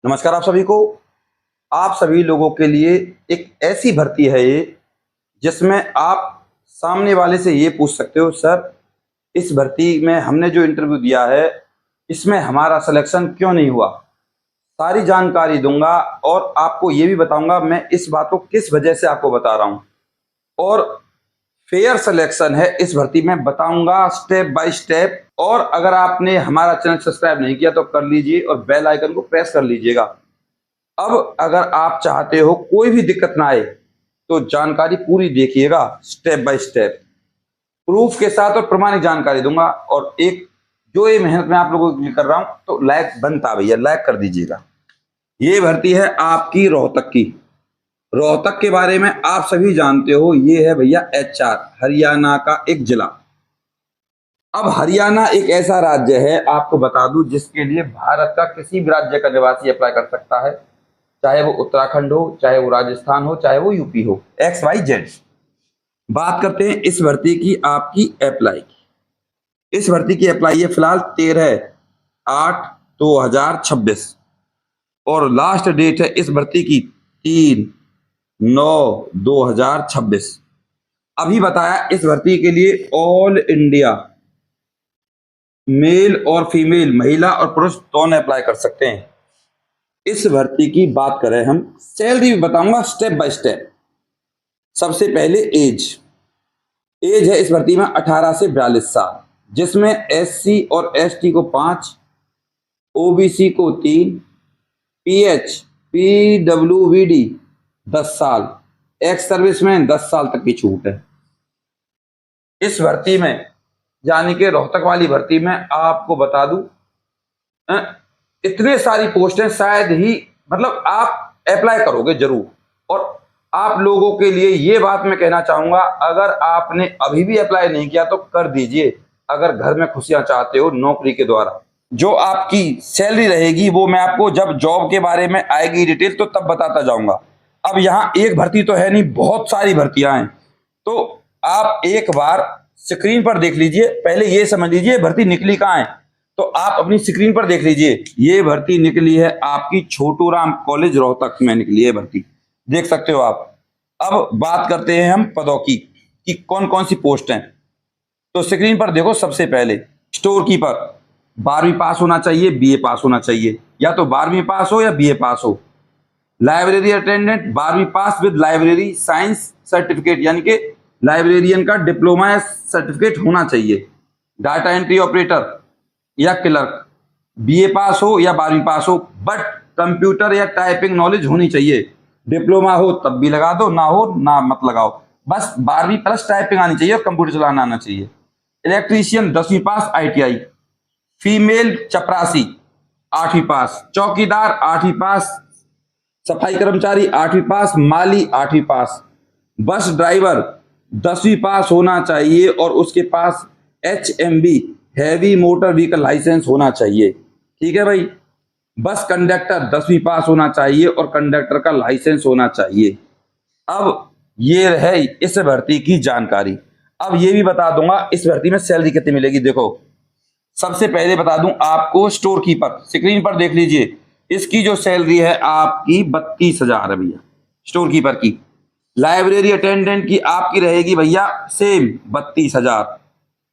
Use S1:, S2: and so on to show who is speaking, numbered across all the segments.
S1: नमस्कार आप सभी को। आप सभी लोगों के लिए एक ऐसी भर्ती है ये जिसमें आप सामने वाले से ये पूछ सकते हो, सर इस भर्ती में हमने जो इंटरव्यू दिया है इसमें हमारा सिलेक्शन क्यों नहीं हुआ। सारी जानकारी दूंगा और आपको ये भी बताऊंगा मैं इस बात को किस वजह से आपको बता रहा हूं, और फेयर सिलेक्शन है इस भर्ती में बताऊंगा स्टेप बाय स्टेप। और अगर आपने हमारा चैनल सब्सक्राइब नहीं किया तो कर लीजिए और बेल आइकन को प्रेस कर लीजिएगा। अब अगर आप चाहते हो कोई भी दिक्कत ना आए तो जानकारी पूरी देखिएगा, स्टेप बाय स्टेप प्रूफ के साथ और प्रमाणिक जानकारी दूंगा। और एक जो ये मेहनत मैं आप लोगों के लिए कर रहा हूं तो लाइक बनता भैया, लाइक कर दीजिएगा। ये भर्ती है आपकी रोहतक की। रोहतक के बारे में आप सभी जानते हो, ये है भैया HR हरियाणा का एक जिला। अब हरियाणा एक ऐसा राज्य है, आपको बता दूं, जिसके लिए भारत का किसी भी राज्य का निवासी अप्लाई कर सकता है, चाहे वो उत्तराखंड हो, चाहे वो राजस्थान हो, चाहे वो यूपी हो, XYZ। बात करते हैं इस भर्ती की आपकी अप्लाई की। इस भर्ती की अप्लाई है फिलहाल 13/8/2026 और लास्ट डेट है इस भर्ती की 3/9/2026। अभी बताया इस भर्ती के लिए ऑल इंडिया मेल और फीमेल, महिला और पुरुष दोनों अप्लाई कर सकते हैं। इस भर्ती की बात करें हम, सैलरी भी बताऊंगा स्टेप बाय स्टेप। सबसे पहले एज है इस भर्ती में 18 से 42 साल, जिसमें SC और ST को 5, OBC को 3, PH PWBD 10 साल, एक्स सर्विसमैन 10 साल तक की छूट है। इस भर्ती में यानी कि रोहतक वाली भर्ती में आपको बता दूं, इतने सारी पोस्टें शायद ही, मतलब आप अप्लाई करोगे जरूर। और आप लोगों के लिए ये बात मैं कहना चाहूंगा, अगर आपने अभी भी अप्लाई नहीं किया तो कर दीजिए। अगर घर में खुशियां चाहते हो नौकरी के द्वारा, जो आपकी सैलरी रहेगी वो मैं आपको जब जॉब के बारे में आएगी डिटेल तो तब बताता जाऊंगा। अब यहाँ एक भर्ती तो है नहीं, बहुत सारी भर्तियां हैं, तो आप एक बार स्क्रीन पर देख लीजिए। पहले ये समझ लीजिए भर्ती निकली कहाँ है, तो आप अपनी स्क्रीन पर देख लीजिए। ये भर्ती निकली है आपकी छोटू राम कॉलेज रोहतक में निकली है भर्ती, देख सकते हो आप। अब बात करते हैं हम पदों की कि कौन कौन सी पोस्ट हैं। तो स्क्रीन पर देखो, सबसे पहले स्टोर कीपर 12वीं पास होना चाहिए, BA पास होना चाहिए, या तो 12वीं पास हो या BA पास हो। लाइब्रेरी अटेंडेंट 12वीं पास विद लाइब्रेरी साइंस सर्टिफिकेट, यानी कि लाइब्रेरियन का डिप्लोमा या सर्टिफिकेट होना चाहिए। डाटा एंट्री ऑपरेटर या क्लर्क BA पास हो या 12वीं पास हो, बट कंप्यूटर या टाइपिंग नॉलेज होनी चाहिए। डिप्लोमा हो तब भी लगा दो, ना हो ना मत लगाओ, बस 12वीं प्लस टाइपिंग आनी चाहिए और कंप्यूटर चलाना आना चाहिए। इलेक्ट्रीशियन 10वीं पास ITI, फीमेल चपरासी 8वीं पास, चौकीदार 8वीं पास, सफाई कर्मचारी 8वीं पास, माली 8वीं पास, बस ड्राइवर 10वीं पास होना चाहिए और उसके पास HMV heavy motor vehicle licence होना चाहिए। ठीक है भाई। बस कंडक्टर 10वीं पास होना चाहिए और कंडक्टर का लाइसेंस होना चाहिए। अब ये है इस भर्ती की जानकारी। अब ये भी बता दूंगा इस भर्ती में सैलरी कितनी मिलेगी। देखो, सबसे पहले बता दूं आपको, स्टोर कीपर स्क्रीन पर देख लीजिए, इसकी जो सैलरी है आपकी 32,000 है भैया स्टोर कीपर की। लाइब्रेरी अटेंडेंट की आपकी रहेगी भैया सेम 32,000।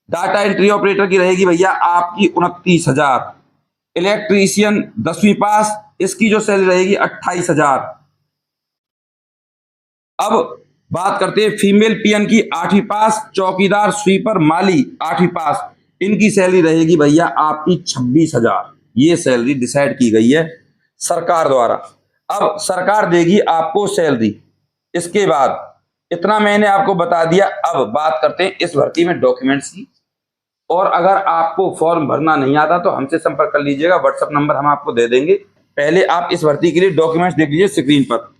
S1: डाटा एंट्री ऑपरेटर की रहेगी भैया आपकी 29,000। इलेक्ट्रीशियन 10वीं पास, इसकी जो सैलरी रहेगी 28,000। अब बात करते हैं फीमेल PN की 8वीं पास, चौकीदार स्वीपर माली 8वीं पास, इनकी सैलरी रहेगी भैया आपकी 26,000। ये सैलरी डिसाइड की गई है सरकार द्वारा। अब सरकार देगी आपको सैलरी। इसके बाद इतना मैंने आपको बता दिया। अब बात करते हैं इस भर्ती में डॉक्यूमेंट्स की। और अगर आपको फॉर्म भरना नहीं आता तो हमसे संपर्क कर लीजिएगा, व्हाट्सएप नंबर हम आपको दे देंगे। पहले आप इस भर्ती के लिए डॉक्यूमेंट्स देख लीजिए स्क्रीन पर।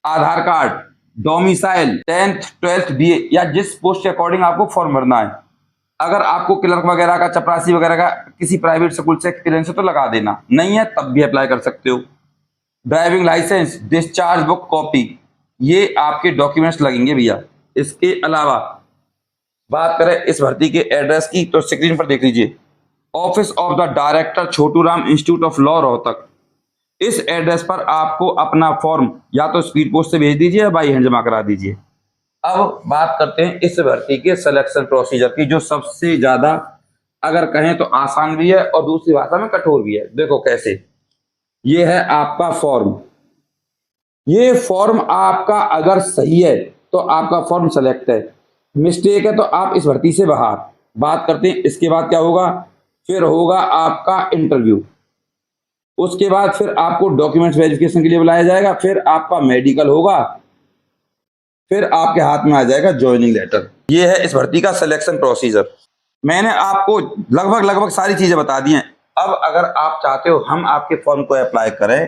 S1: आधार card, domicile, 10th 12th BA या जिस पोस्ट के अकॉर्डिंग आपको फॉर्म भरना है। अगर आपको क्लर्क वगैरह का, चपरासी वगैरह का किसी प्राइवेट स्कूल से एक्सपीरियंस है तो लगा देना, नहीं है तब भी अप्लाई कर सकते हो। Driving licence, discharge book copy, ये आपके डॉक्यूमेंट्स लगेंगे भैया। इसके अलावा बात करें इस भर्ती के एड्रेस की तो स्क्रीन पर देख लीजिए। Office of the director Chhotu Ram institute of law Rohtak, इस एड्रेस पर आपको अपना फॉर्म या तो स्पीड पोस्ट से भेज दीजिए या बाई हैंड जमा करा दीजिए। अब बात करते हैं इस भर्ती के सिलेक्शन प्रोसीजर की, जो सबसे ज्यादा अगर कहें तो आसान भी है और दूसरी भाषा में कठोर भी है। देखो कैसे, ये है आपका फॉर्म। ये फॉर्म आपका अगर सही है तो आपका फॉर्म सेलेक्ट है, मिस्टेक है तो आप इस भर्ती से बाहर। बात करते हैं इसके बाद क्या होगा। फिर होगा आपका इंटरव्यू, उसके बाद फिर आपको डॉक्यूमेंट्स वेरिफिकेशन के लिए बुलाया जाएगा, फिर आपका मेडिकल होगा, फिर आपके हाथ में आ जाएगा ज्वाइनिंग लेटर। ये है इस भर्ती का सिलेक्शन प्रोसीजर। मैंने आपको लगभग सारी चीजें बता दी हैं। अब अगर आप चाहते हो हम आपके फॉर्म को अप्लाई करें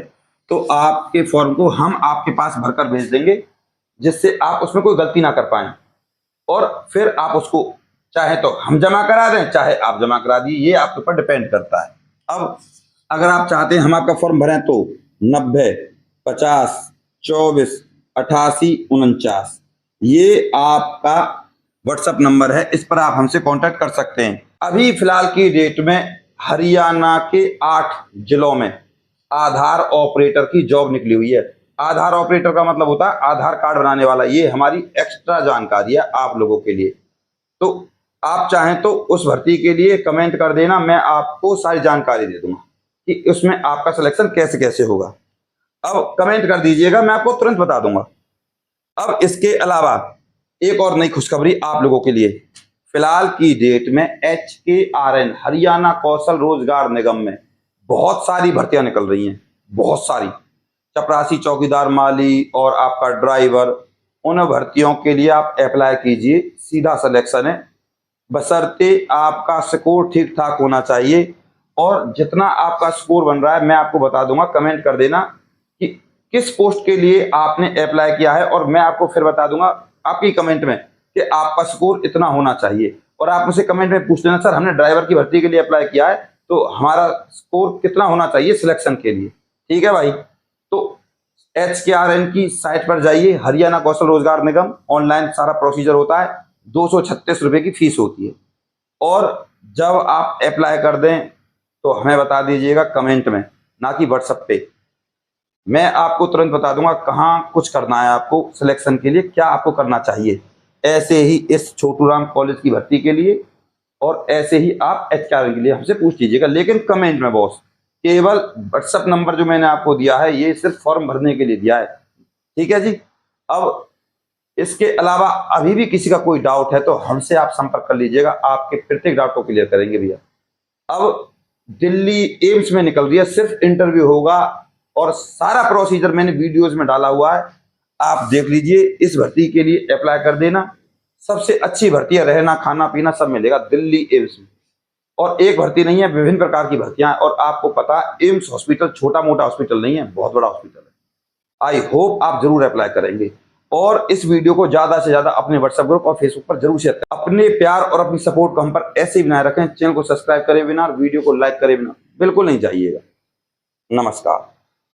S1: तो आपके फॉर्म को हम आपके पास भरकर भेज देंगे, जिससे आप उसमें कोई गलती ना कर पाए, और फिर आप उसको चाहे तो हम जमा करा दें चाहे आप जमा करा दिए, ये आपके ऊपर डिपेंड करता है। अब अगर आप चाहते हैं हम आपका फॉर्म भरें तो 90 50 24 88 49 ये आपका व्हाट्सएप नंबर है, इस पर आप हमसे कांटेक्ट कर सकते हैं। अभी फिलहाल की डेट में हरियाणा के 8 जिलों में आधार ऑपरेटर की जॉब निकली हुई है। आधार ऑपरेटर का मतलब होता है आधार कार्ड बनाने वाला। ये हमारी एक्स्ट्रा जानकारी है आप लोगों के लिए। तो आप चाहें तो उस भर्ती के लिए कमेंट कर देना, मैं आपको सारी जानकारी दे दूंगा कि उसमें आपका सिलेक्शन कैसे कैसे होगा। अब कमेंट कर दीजिएगा, मैं आपको तुरंत बता दूंगा। अब इसके अलावा एक और नई खुशखबरी आप लोगों के लिए। फिलहाल की डेट में HKRN हरियाणा कौशल रोजगार निगम में बहुत सारी भर्तियां निकल रही हैं, बहुत सारी। चपरासी, चौकीदार, माली और आपका ड्राइवर, उन भर्तियों के लिए आप अप्लाई कीजिए, सीधा सिलेक्शन है। बशर्ते आपका स्कोर ठीक ठाक होना चाहिए, और जितना आपका स्कोर बन रहा है मैं आपको बता दूंगा। कमेंट कर देना कि किस पोस्ट के लिए आपने अप्लाई किया है, और मैं आपको फिर बता दूंगा आपकी कमेंट में कि आपका स्कोर इतना होना चाहिए। और आप मुझे कमेंट में पूछ लेना, सर हमने ड्राइवर की भर्ती के लिए अप्लाई किया है तो हमारा स्कोर कितना होना चाहिए सिलेक्शन के लिए। ठीक है भाई, तो HKRN की साइट पर जाइए, हरियाणा कौशल रोजगार निगम, ऑनलाइन सारा प्रोसीजर होता है। 236 रुपए की फीस होती है, और जब आप अप्लाई कर दें तो हमें बता दीजिएगा कमेंट में, ना कि व्हाट्सएप पे। मैं आपको तुरंत बता दूंगा कहाँ कुछ करना है आपको सिलेक्शन के लिए, क्या आपको करना चाहिए। ऐसे ही इस छोटूराम कॉलेज की भर्ती के लिए और ऐसे ही आप HKRN के लिए हमसे पूछ लीजिएगा, लेकिन कमेंट में बॉस। केवल व्हाट्सएप नंबर जो मैंने आपको दिया है ये सिर्फ फॉर्म भरने के लिए दिया है। ठीक है जी। अब इसके अलावा अभी भी किसी का कोई डाउट है तो हमसे आप संपर्क कर लीजिएगा, आपके प्रत्येक डाउट को क्लियर करेंगे भैया। अब दिल्ली एम्स में निकल रही है, सिर्फ इंटरव्यू होगा और सारा प्रोसीजर मैंने वीडियोस में डाला हुआ है, आप देख लीजिए। इस भर्ती के लिए अप्लाई कर देना। सबसे अच्छी भर्ती है, रहना खाना पीना सब मिलेगा दिल्ली एम्स में। और एक भर्ती नहीं है, विभिन्न प्रकार की भर्तियां हैं। और आपको पता है एम्स हॉस्पिटल छोटा मोटा हॉस्पिटल नहीं है, बहुत बड़ा हॉस्पिटल है। आई होप आप जरूर अप्लाई करेंगे, और इस वीडियो को ज्यादा से ज्यादा अपने व्हाट्सएप ग्रुप और फेसबुक पर जरूर शेयर करें। अपने प्यार और अपनी सपोर्ट को हम पर ऐसे ही बनाए रखें। चैनल को सब्सक्राइब करे बिना, वीडियो को लाइक करे बिना बिल्कुल नहीं जाइएगा। नमस्कार।